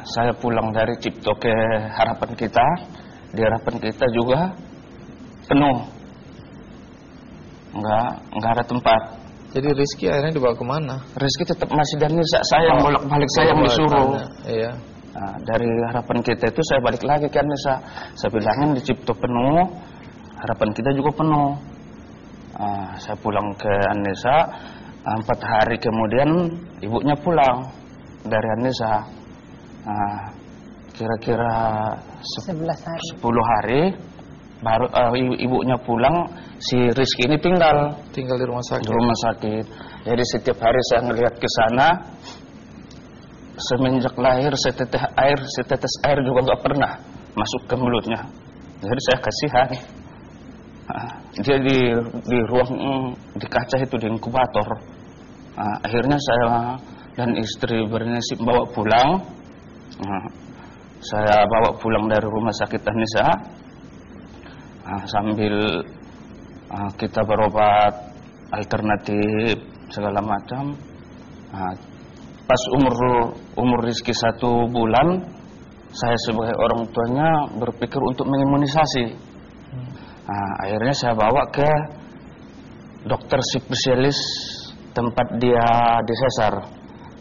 Saya pulang dari Cipto ke Harapan Kita. Di Harapan Kita juga penuh, nggak ada tempat. Jadi Rizky akhirnya dibawa kemana? Rizky tetap masih dan saya yang bolak-balik, saya yang disuruh. Iya. Dari Harapan Kita itu saya balik lagi ke Anissa. Saya bilangin di Cipto penuh, Harapan Kita juga penuh. Saya pulang ke Anissa. 4 hari kemudian ibunya pulang dari Anissa. Kira-kira 10 hari baru ibunya pulang. Si Rizky ini tinggal di rumah sakit. Di rumah sakit. Jadi setiap hari saya ngelihat ke sana. Semenjak lahir setetes air juga nggak pernah masuk ke mulutnya. Jadi saya kasihan. Dia di ruang di kaca itu, di inkubator. Akhirnya saya dan istri bernasib bawa pulang. Saya bawa pulang dari rumah sakit Anissa. Sambil kita berobat alternatif segala macam. Pas umur Rizky 1 bulan, saya sebagai orang tuanya berpikir untuk mengimunisasi. Akhirnya saya bawa ke dokter spesialis tempat dia disesar.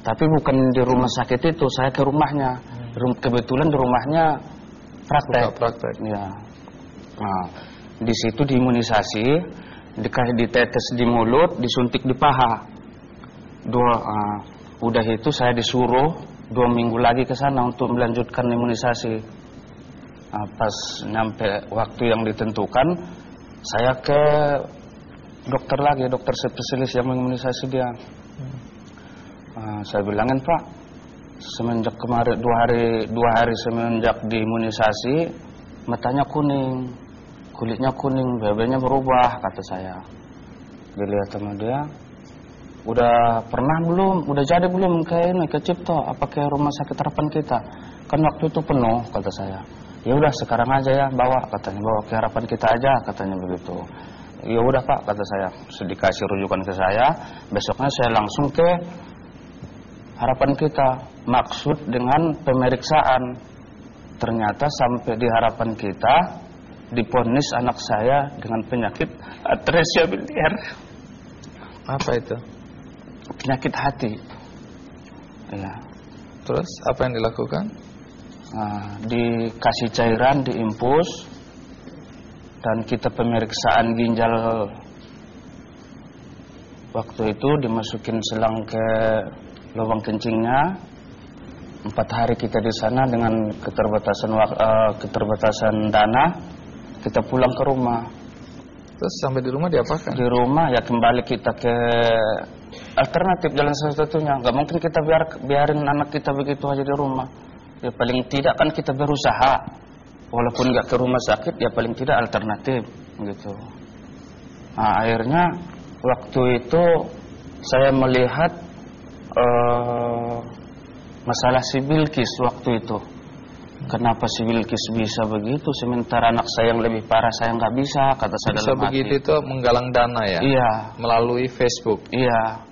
Tapi bukan di rumah sakit itu, saya ke rumahnya. Kebetulan di rumahnya praktek. Ya. Di situ diimunisasi, dikasih ditetes di mulut, disuntik di paha. Udah itu saya disuruh 2 minggu lagi ke sana untuk melanjutkan imunisasi. Pas nyampe waktu yang ditentukan, saya ke dokter lagi, dokter spesialis yang mengimunisasi dia. Saya bilangin, Pak, semenjak kemarin 2 hari semenjak diimunisasi, matanya kuning, kulitnya kuning, BB-nya berubah, kata saya. Dilihat sama dia, udah pernah belum, udah jadi belum ke Cipto, apa ke rumah sakit Harapan Kita? Kan waktu itu penuh, kata saya. Ya udah sekarang aja ya, bawa, katanya, bawa ke Harapan Kita aja, katanya begitu. Ya udah Pak, kata saya, dikasih rujukan ke saya. Besoknya saya langsung ke Harapan Kita, maksud dengan pemeriksaan. Ternyata sampai di Harapan Kita diponis anak saya dengan penyakit atresia biliar. Apa itu? Penyakit hati. Ya. Terus apa yang dilakukan? Dikasih cairan, diimpus, dan kita pemeriksaan ginjal. Waktu itu dimasukin selang ke lubang kencingnya. 4 hari kita di sana dengan keterbatasan dana. Kita pulang ke rumah. Terus sampai di rumah diapakan? Di rumah ya kembali kita ke alternatif, jalan satu-satunya. Gak mungkin kita biarin anak kita begitu aja di rumah. Ya paling tidak kan kita berusaha. Walaupun gak ke rumah sakit, ya paling tidak alternatif gitu. Akhirnya waktu itu saya melihat masalah si Bilkis waktu itu. Kenapa si Bilkis bisa begitu, sementara anak saya yang lebih parah saya nggak bisa, kata saya dalam hati. Bisa begitu itu menggalang dana ya? Iya. Melalui Facebook? Iya.